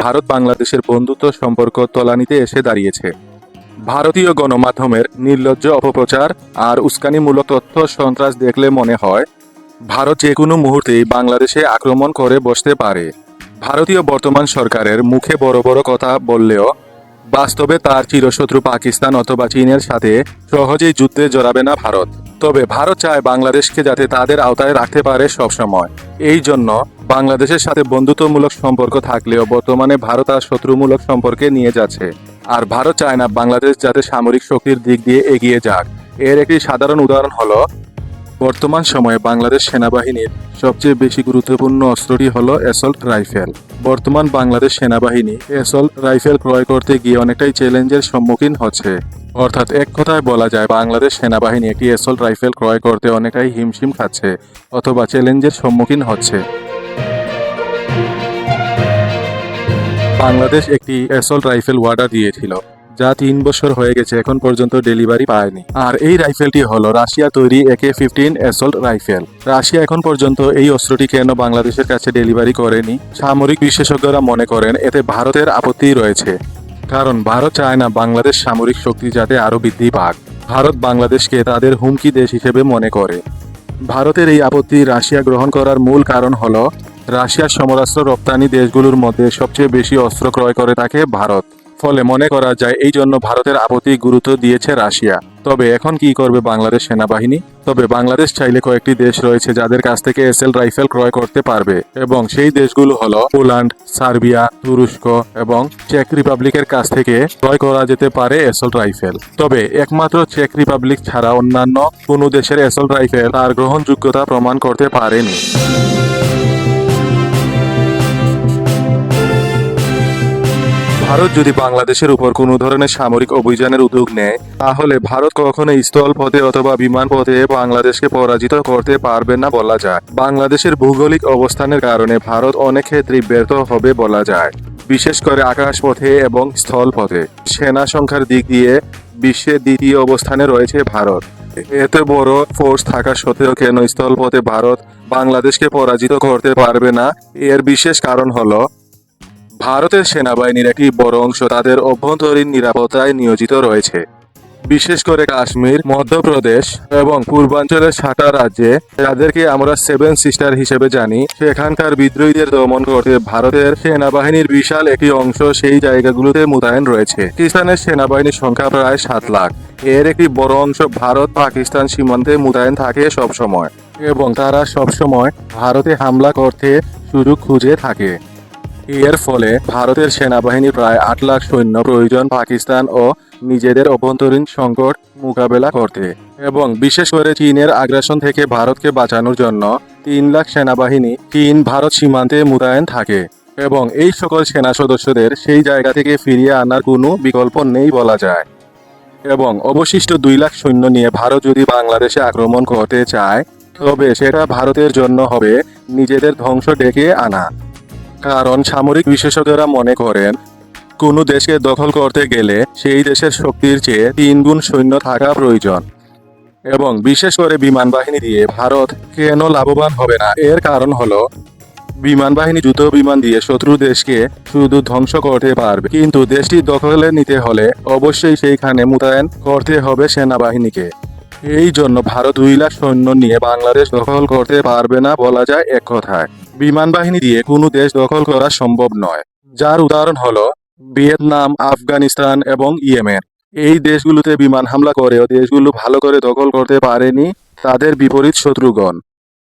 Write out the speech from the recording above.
ভারত বাংলাদেশের বন্ধুত্ব সম্পর্ক তলানিতে এসে দাঁড়িয়েছে। ভারতীয় গণমাধ্যমের নির্লজ্জ অপপ্রচার আর উস্কানিমূলক তথ্য সন্ত্রাস দেখলে মনে হয় ভারত যে কোনো মুহূর্তেই বাংলাদেশে আক্রমণ করে বসতে পারে। ভারতীয় বর্তমান সরকারের মুখে বড় বড় কথা বললেও বাস্তবে তার চিরশত্রু পাকিস্তান অথবা চীনের সাথে সহজেই যুদ্ধে জড়াবে না ভারত। তবে ভারত চায় বাংলাদেশকে যাতে তাদের আওতায় রাখতে পারে সবসময়। এই জন্য বাংলাদেশের সাথে বন্ধুত্বমূলক সম্পর্ক থাকলেও বর্তমানে ভারত আর শত্রুমূলক সম্পর্কে নিয়ে যাচ্ছে। আর ভারত চায় না বাংলাদেশ যাতে সামরিক শক্তির দিক দিয়ে এগিয়ে যাক। এর একটি সাধারণ উদাহরণ হলো বর্তমান সময়ে বাংলাদেশ সেনাবাহিনীর সবচেয়ে বেশি গুরুত্বপূর্ণ অস্ত্রটি হলো অ্যাসল্ট রাইফেল। বর্তমান বাংলাদেশ সেনাবাহিনী অ্যাসল্ট রাইফেল ক্রয় করতে গিয়ে অনেকটাই চ্যালেঞ্জের সম্মুখীন হচ্ছে। অর্থাৎ এক কথায় বলা যায় বাংলাদেশ সেনাবাহিনী একটি অ্যাসল্ট রাইফেল ক্রয় করতে অনেকটাই হিমশিম খাচ্ছে অথবা চ্যালেঞ্জের সম্মুখীন হচ্ছে। বাংলাদেশ একটি অ্যাসল্ট রাইফেল অর্ডার দিয়েছিল, যা 3 বছর হয়ে গেছে, এখন পর্যন্ত ডেলিভারি পায়নি। আর এই রাইফেলটি হলো রাশিয়া তৈরি AK-15 অ্যাসল্ট রাইফেল। রাশিয়া এখন পর্যন্ত এই অস্ত্রটি কেন বাংলাদেশের কাছে ডেলিভারি করেনি? সামরিক বিশেষজ্ঞরা মনে করেন এতে ভারতের আপত্তি রয়েছে। কারণ ভারত চায় না বাংলাদেশ সামরিক শক্তি যাতে আরও বৃদ্ধি পাক। ভারত বাংলাদেশকে তাদের হুমকি দেশ হিসেবে মনে করে। ভারতের এই আপত্তি রাশিয়া গ্রহণ করার মূল কারণ হলো রাশিয়ার সমরাস্ত্র রপ্তানি দেশগুলোর মধ্যে সবচেয়ে বেশি অস্ত্র ক্রয় করে থাকে ভারত। ফলে মনে করা যায় এই জন্য ভারতের আপত্তি গুরুত্ব দিয়েছে রাশিয়া। তবে এখন কি করবে বাংলাদেশ সেনাবাহিনী? তবে বাংলাদেশ চাইলে কয়েকটি দেশ রয়েছে যাদের কাছ থেকে অ্যাসল্ট রাইফেল ক্রয় করতে পারবে, এবং সেই দেশগুলো হলো পোল্যান্ড, সার্বিয়া, তুরস্ক এবং চেক রিপাবলিকের কাছ থেকে ক্রয় করা যেতে পারে অ্যাসল্ট রাইফেল। তবে একমাত্র চেক রিপাবলিক ছাড়া অন্যান্য কোনো দেশের অ্যাসল্ট রাইফেল তার গ্রহণযোগ্যতা প্রমাণ করতে পারেনি। ভারত যদি বাংলাদেশের উপর কোনো ধরনের সামরিক অভিযানের উদ্যোগ নেয়, তাহলে ভারত কখনোই স্থলপথে অথবা বিমান পথে বাংলাদেশকে পরাজিত করতে পারবে না বলা যায়। বাংলাদেশের ভৌগোলিক অবস্থানের কারণে ভারত অনেক ক্ষেত্রেই ব্যর্থ হবে বলা যায়, বিশেষ করে আকাশপথে এবং স্থলপথে। সেনা সংখ্যার দিক দিয়ে বিশ্বের দ্বিতীয় অবস্থানে রয়েছে ভারত। এত বড় ফোর্স থাকা সত্ত্বেও কেন স্থলপথে ভারত বাংলাদেশকে পরাজিত করতে পারবে না? এর বিশেষ কারণ হলো ভারতের সেনাবাহিনীর একটি বড় অংশ তাদের অভ্যন্তরীণ নিরাপত্তায় নিয়োজিত রয়েছে। বিশেষ করে কাশ্মীর, মধ্যপ্রদেশ এবং পূর্বাঞ্চলের 6টা রাজ্যে, যাদেরকে আমরা 7 সিস্টার হিসেবে জানি, সেখানকার বিদ্রোহীদের দমন করতে ভারতের সেনাবাহিনীর বিশাল একটি অংশ সেই জায়গাগুলোতে মোতায়েন রয়েছে। পাকিস্তানের সেনাবাহিনীর সংখ্যা প্রায় 7 লাখ। এর একটি বড় অংশ ভারত পাকিস্তান সীমান্তে মোতায়েন থাকে সবসময়, এবং তারা সবসময় ভারতে হামলা করতে সুযোগ খুঁজে থাকে। এর ফলে ভারতের সেনাবাহিনী প্রায় 8 লাখ সৈন্য প্রয়োজন পাকিস্তান ও নিজেদের অভ্যন্তরীণ সংকট মোকাবেলা করতে, এবং বিশেষ করে চীনের আগ্রাসন থেকে ভারতকে বাঁচানোর জন্য 3 লাখ সেনাবাহিনী চীন ভারত সীমান্তে মোতায়েন থাকে, এবং এই সকল সেনা সদস্যদের সেই জায়গা থেকে ফিরিয়ে আনার কোনো বিকল্প নেই বলা যায়। এবং অবশিষ্ট 2 লাখ সৈন্য নিয়ে ভারত যদি বাংলাদেশে আক্রমণ করতে চায়, তবে সেটা ভারতের জন্য হবে নিজেদের ধ্বংস ডেকে আনা। কারণ সামরিক বিশেষজ্ঞরা মনে করেন কোনো দেশকে দখল করতে গেলে সেই দেশের শক্তির চেয়ে 3 গুণ সৈন্য থাকা প্রয়োজন। এবং বিশেষ করে বিমান বাহিনী দিয়ে ভারত কেন লাভবান হবে না? এর কারণ হলো বিমান বাহিনী যুদ্ধ বিমান দিয়ে শত্রু দেশকে শুধু ধ্বংস করতে পারবে, কিন্তু দেশটি দখলে নিতে হলে অবশ্যই সেইখানে মোতায়েন করতে হবে সেনাবাহিনীকে। এই জন্য ভারত 2 লাখ সৈন্য নিয়ে বাংলাদেশ দখল করতে পারবে না বলা যায় এক কথায়। বিমান বাহিনী দিয়ে কোনো দেশ দখল করা সম্ভব নয়, যার উদাহরণ হলো ভিয়েতনাম, আফগানিস্তান এবং ইয়েমেন। এই দেশগুলোতে বিমান হামলা করেও দেশগুলো ভালো করে দখল করতে পারেনি তাদের বিপরীত শত্রুগণ।